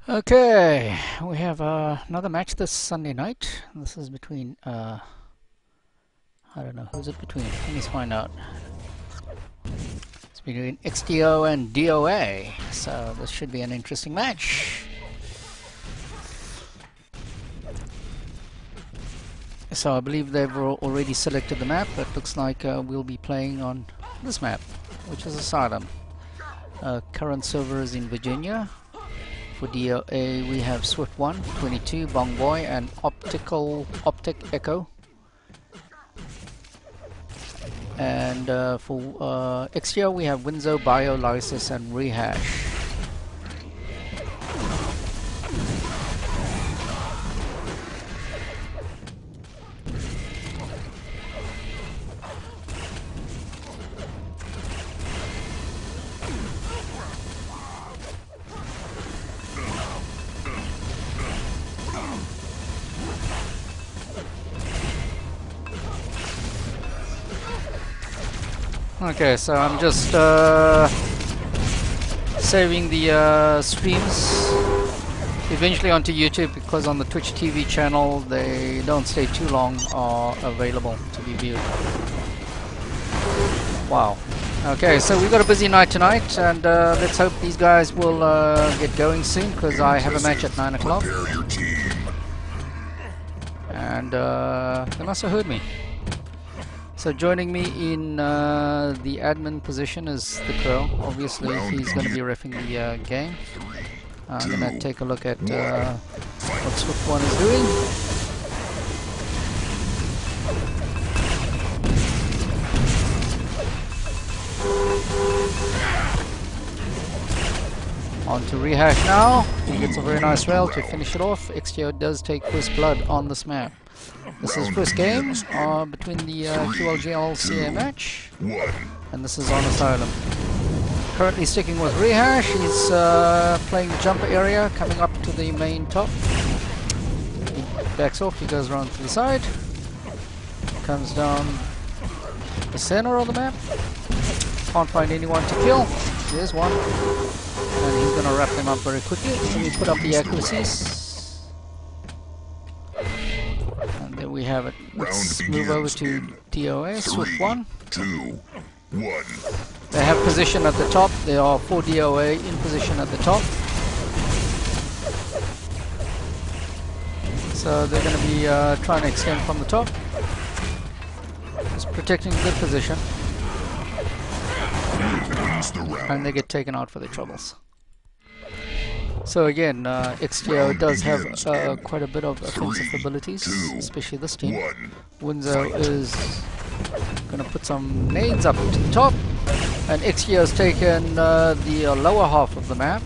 Okay, we have another match this Sunday night. This is between, I don't know, who's it between? Let me find out. It's between XTO and DOA, so this should be an interesting match. So I believe they've already selected the map. It looks like we'll be playing on this map, which is Asylum. Current server is in Virginia. For DOA we have Swift 1, 22, Bong Boy, and Optic Echo. And for XTO we have Winzo, Bio, Lysis, and Rehash. Okay, so I'm just saving the streams eventually onto YouTube, because on the Twitch TV channel they don't stay too long or available to be viewed. Wow. Okay, so we've got a busy night tonight, and let's hope these guys will get going soon, because I have a match at 9 o'clock. And they must have heard me. So joining me in the admin position is the Crow. Obviously he's going to be reffing the game. I'm going to take a look at what Swift 1 is doing. On to Rehash now. He gets a very nice rail to finish it off. XTO does take first blood on this map. This is first game between the QLGL CA match, and this is on Asylum. Currently sticking with Rehash. He's playing the jumper area, coming up to the main top. He backs off, he goes around to the side, comes down the center of the map. Can't find anyone to kill. There's one, and he's going to wrap them up very quickly. Let me put up the accuracies. There we have it. Let's move over to DOA, Swift 1. 2, 1. They have position at the top. There are 4 DOA in position at the top. So they're going to be trying to extend from the top. Just protecting a good position. And they get taken out for their troubles. So again, XTO does have quite a bit of offensive abilities, especially this team. Winzo is going to put some nades up to the top, and XTO has taken the lower half of the map.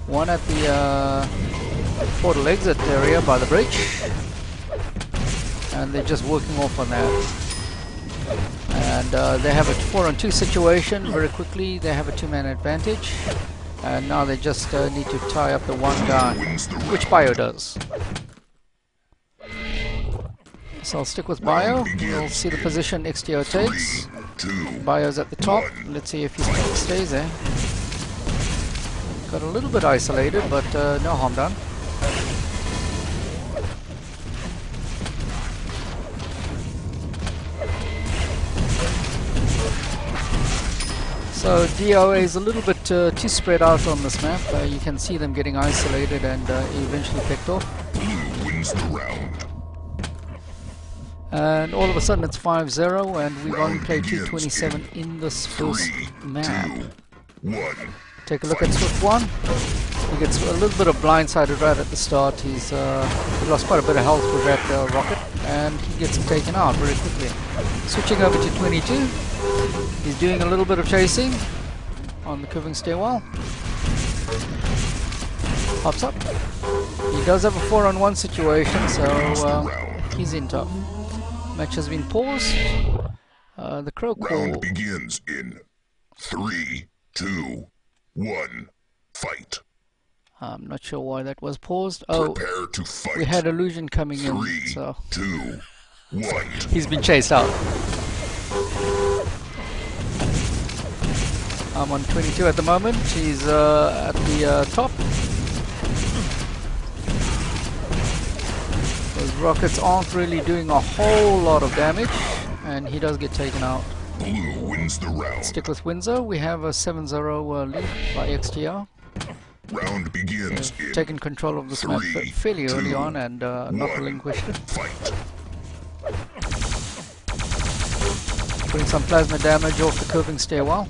One at the portal exit area by the bridge, and they're just working off on that. And they have a 4-on-2 situation very quickly. They have a 2-man advantage. And now they just need to tie up the one guy, which Bio does. So I'll stick with Bio. We'll see the position XTO takes. Bio's at the top. Let's see if he stays there. Got a little bit isolated, but no harm done. So DOA is a little bit too spread out on this map. You can see them getting isolated and eventually picked off. Wins the round. And all of a sudden it's 5-0, and we've only played 227 in this first map. 2, 1. Take a look at Swift 1. He gets a little bit of blindsided right at the start. He's he lost quite a bit of health with that rocket, and he gets him taken out very quickly. Switching over to 22. He's doing a little bit of chasing on the curving stairwell. Pops up. He does have a 4-on-1 situation, so he's in top. Match has been paused. The Crow call. Round begins in 3, 2, 1. Fight. I'm not sure why that was paused. Oh, Prepare to fight. we had illusion coming 3, in, so 2, 1. he's been chased out. I'm on 22 at the moment. He's at the top. rockets aren't really doing a whole lot of damage, and he does get taken out. Blue wins the round. Stick with Windsor. We have a 7-0 lead by XTO. Round begins in Taken control of this map 3, fairly early 2, on and not 1. relinquished it. Fight. Putting some plasma damage off the curving stairwell.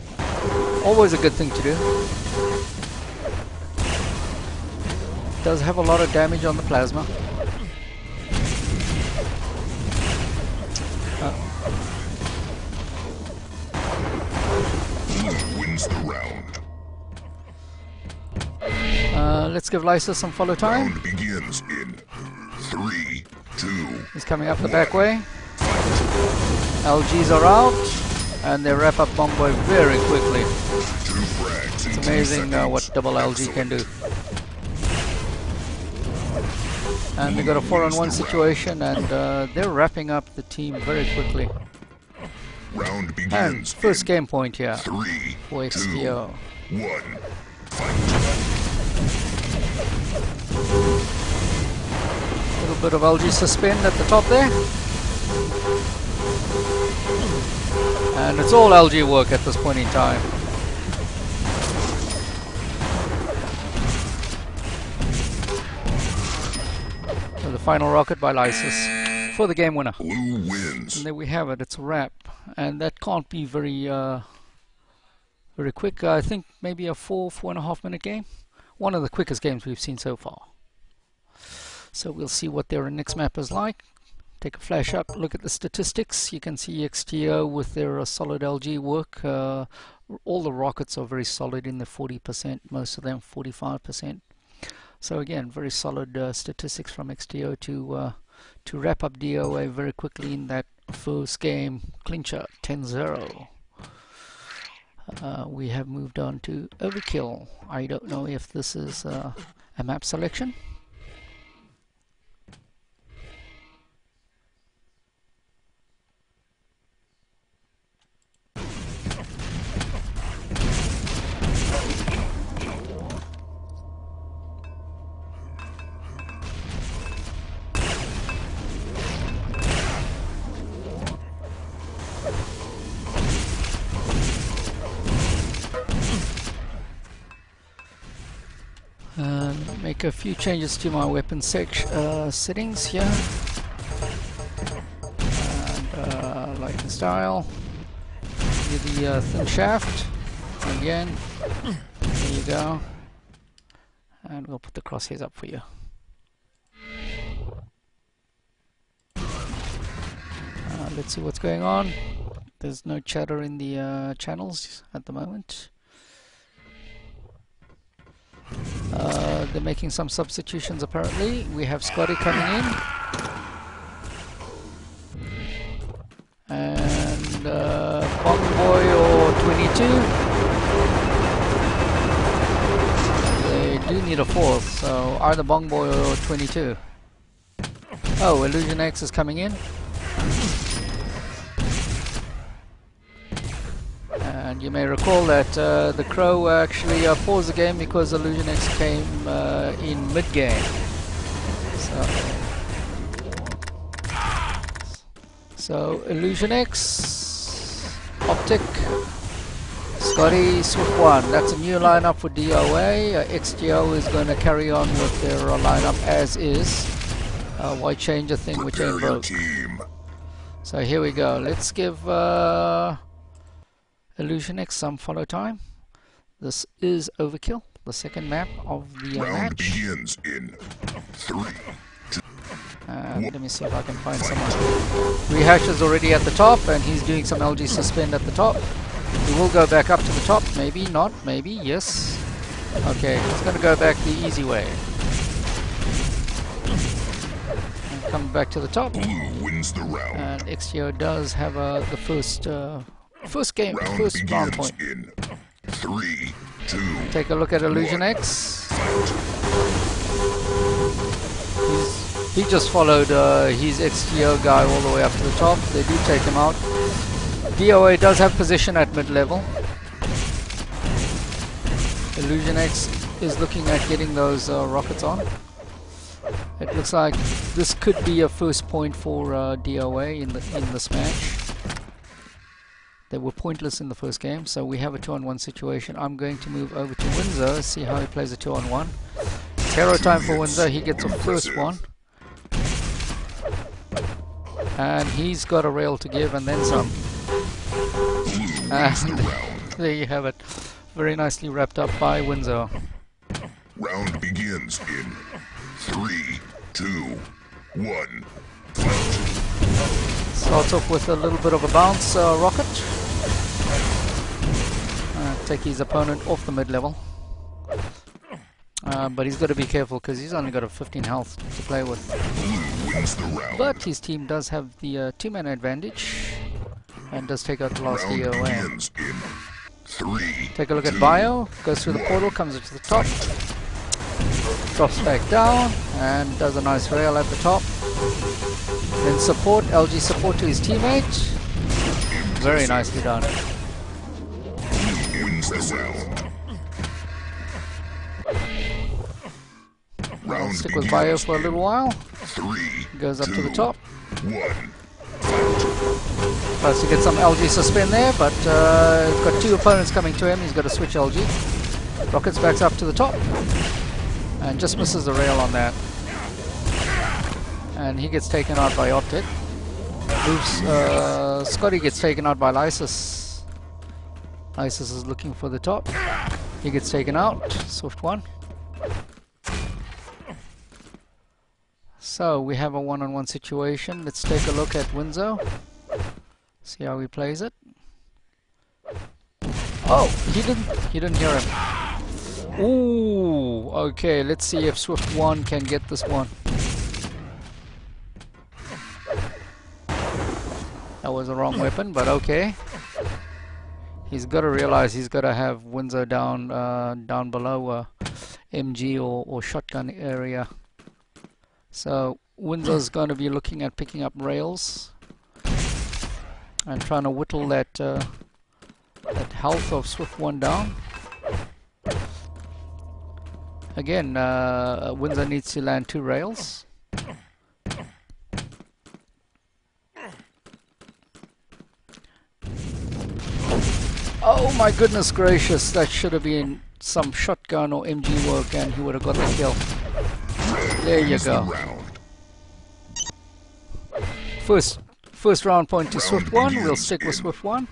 Always a good thing to do. Does have a lot of damage on the plasma. Blue wins the round. Let's give Lysis some follow time. Round begins in 3, 2. He's coming up the back way. LGs are out, and they wrap up Bomboy very quickly. 2 frags in It's 2 amazing seconds. what double LG can do. And they got a 4-on-1 situation, and they're wrapping up the team very quickly. Round And begins first in game point here 3, for 2, XTO. 1. Fight. Little bit of LG suspend at the top there. And it's all LG work at this point in time. So the final rocket by Lysis for the game winner. Blue wins. And there we have it, it's a wrap. And that can't be very very quick. I think maybe a 4.5 minute game. One of the quickest games we've seen so far. So we'll see what their next map is like. Take a flash up, look at the statistics. You can see XTO with their solid LG work. All the rockets are very solid in the 40%, most of them 45%. So again, very solid statistics from XTO to wrap up DOA very quickly in that first game clincher, 10-0. We have moved on to Overkill. I don't know if this is a map selection. Make a few changes to my weapon settings here. And light and style. Do the thin shaft. Again. There you go. And we'll put the crosshairs up for you. Let's see what's going on. There's no chatter in the channels at the moment. They're making some substitutions apparently. We have Scotty coming in. And Bongboy or 22. They do need a fourth, so either Bongboy or 22. Oh, Illusion X is coming in. And you may recall that the Crow actually paused the game because Illusion X came in mid-game. So Illusion X, Optic, Scotty, Swift 1. That's a new lineup for DOA. XTO is going to carry on with their lineup as is. Why change a thing which ain't broke? So here we go. Let's give Illusion X some follow time. This is Overkill, the second map of the Round match. begins in 3, 2. Let me see if I can find someone. Rehash is already at the top, and he's doing some LG suspend at the top. He will go back up to the top, maybe not, maybe yes. Okay, he's going to go back the easy way. And come back to the top. Blue wins the round. And XTO does have the first game, Round first round begins point. in 3, 2. Take a look at Illusion X. He just followed his XTO guy all the way up to the top. They do take him out. DOA does have position at mid-level. Illusion X is looking at getting those rockets on. It looks like this could be a first point for DOA in this match. They were pointless in the first game, so we have a 2-on-1 situation. I'm going to move over to Windsor, see how he plays a 2-on-1. Hero time for Windsor, he gets a first one. And he's got a rail to give and then some. And there you have it. Very nicely wrapped up by Windsor. Round begins in 3, 2, 1. Starts off with a little bit of a bounce rocket. Take his opponent off the mid-level. But he's got to be careful because he's only got a 15 health to play with. But his team does have the 2-mana advantage and does take out the last DOA. Take a look at Bio, goes through the portal, comes into the top, drops back down and does a nice rail at the top. Then support, LG support to his teammate. Very nicely done. I'll stick with Bio for a little while. Goes up to the top. Tries to get some LG suspend there, but he's got 2 opponents coming to him. He's got to switch LG. Rockets backs up to the top and just misses the rail on that. And he gets taken out by Optic. Moves, Scotty gets taken out by Lysis. Lysis is looking for the top. He gets taken out. Swift 1. So we have a 1-on-1 situation. Let's take a look at Windsor. See how he plays it. Oh, he didn't hear him. Ooh, okay, let's see if Swift 1 can get this one. That was the wrong weapon, but okay. He's got to realize he's got to have Windsor down down below MG or shotgun area. So Windsor's going to be looking at picking up rails and trying to whittle that that health of Swift 1 down. Again, Windsor needs to land 2 rails. Oh my goodness gracious, that should have been some shotgun or MG work and he would have got the kill. There you go. First round point to Swift 1, we'll stick with Swift 1.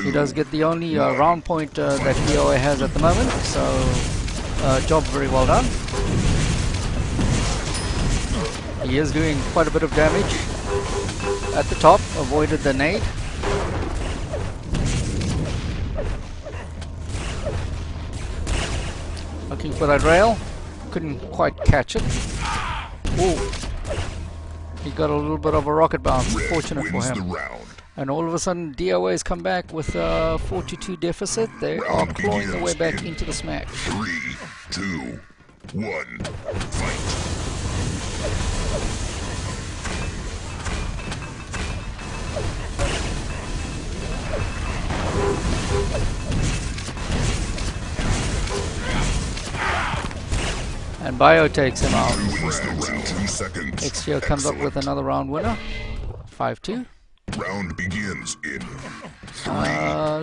He does get the only round point that DOA has at the moment, so job very well done. He is doing quite a bit of damage at the top, avoided the nade. Looking for that rail, couldn't quite catch it. Ooh. He got a little bit of a rocket bounce, fortunate for him. And all of a sudden DOA has come back with a 4-2 deficit. They are clawing their way back into this match. 3, 2, 1, fight. And Bio takes him out. 2 seconds. XTO comes up with another round winner. 5-2. Round begins in 3,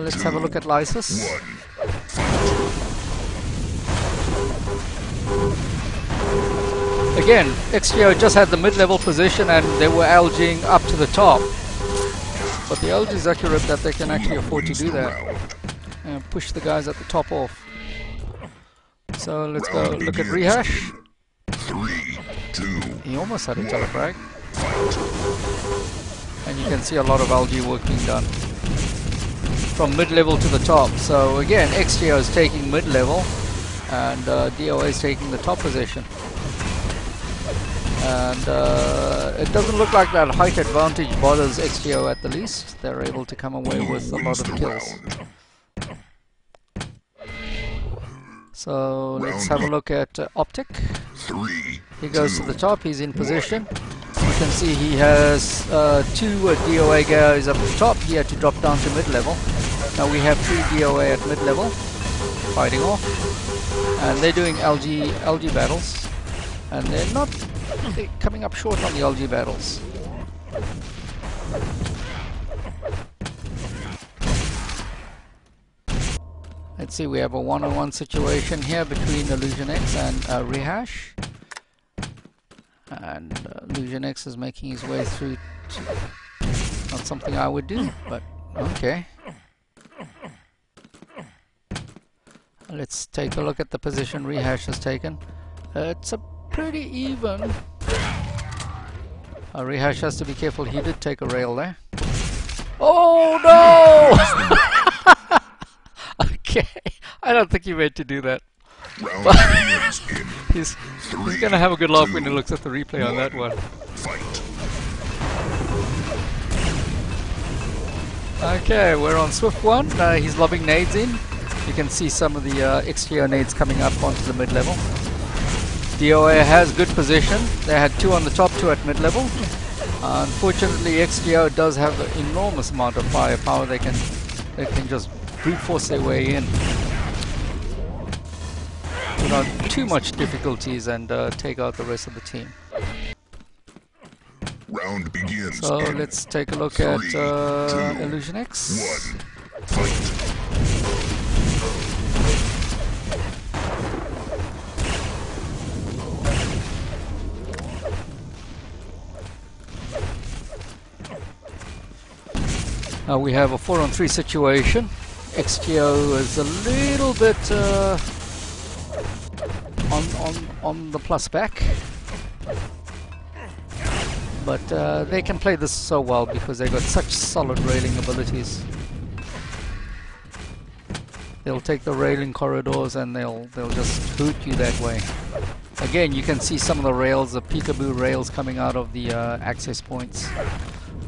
let's have a look at Lysis. 1. Again, XTO just had the mid-level position and they were LGing up to the top. But the LG is accurate that they can actually afford to do that. And push the guys at the top off. So let's go look at Rehash. 3, 2. He almost had a telebrag. And you can see a lot of LG work being done. From mid-level to the top. So again, XTO is taking mid-level and DOA is taking the top position. And it doesn't look like that height advantage bothers XTO at the least. They're able to come away with a lot of kills. So let's have a look at Optic. He goes to the top, he's in position. You can see he has 2 DOA guys up the top. He had to drop down to mid-level. Now we have 3 DOA at mid-level, fighting off. And they're doing LG battles. and they're not coming up short on the LG battles. Let's see, we have a one-on-one situation here between Illusion X and Rehash. And Illusion X is making his way through. Not something I would do, but okay. Let's take a look at the position Rehash has taken. It's a pretty even. Rehash has to be careful, he did take a rail there. Oh no! Okay, I don't think he meant to do that. He's gonna have a good laugh when he looks at the replay on that one. Okay, we're on Swift 1. He's lobbing nades in. You can see some of the XTO nades coming up onto the mid-level. DOA has good position. They had 2 on the top, 2 at mid-level. Unfortunately, XTO does have an enormous amount of firepower. They can just brute force their way in without too much difficulties and take out the rest of the team. Round begins. So let's take a look at Illusion X. 1. Fight. We have a 4-on-3 situation. XTO is a little bit on the plus back, but they can play this so well because they've got such solid railing abilities. They'll take the railing corridors and they'll just hoot you that way. Again, you can see some of the rails, the peekaboo rails coming out of the access points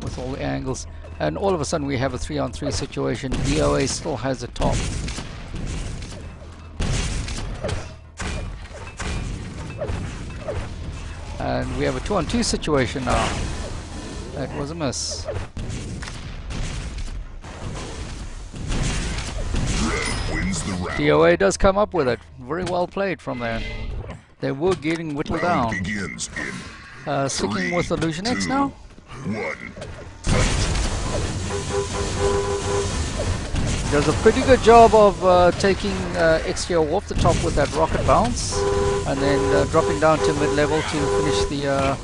with all the angles. And all of a sudden we have a 3-on-3 situation. DOA still has a top. And we have a 2-on-2 situation now. That was a miss. Wins the round. DOA does come up with it. Very well played from there. They were getting whittled down. Begins in Sticking with Illusion X now. 1. Does a pretty good job of taking XTO off the top with that rocket bounce, and then dropping down to mid-level to finish the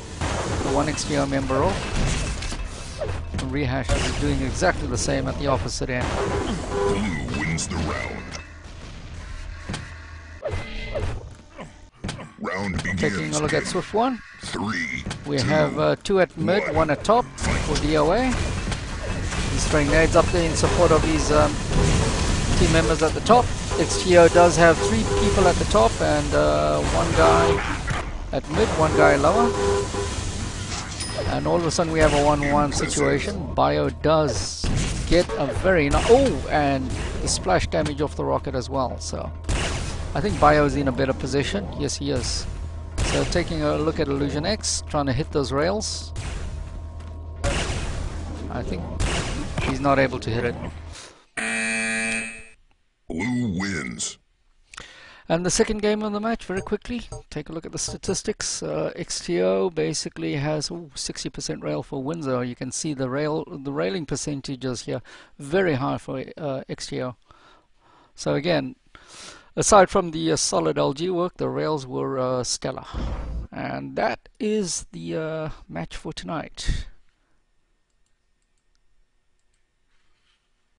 one XTO member off. And Rehash is doing exactly the same at the opposite end. Blue wins the round. Round begins. Taking a look at Swift 1. 3. We have 2 at mid, 1 at top for DOA. He's throwing nades up there in support of his team members at the top. XTO does have 3 people at the top and 1 guy at mid, 1 guy lower. And all of a sudden we have a 1-1 situation. Bio does get a very nice... Oh! And the splash damage off the rocket as well. So I think Bio is in a better position. Yes, he is. So taking a look at Illusion X, trying to hit those rails. I think he's not able to hit it. Blue wins. And the second game of the match, very quickly, take a look at the statistics. XTO basically has 60% rail for Windsor. You can see the railing percentages here, very high for XTO. So again, aside from the solid LG work, the rails were stellar. And that is the match for tonight.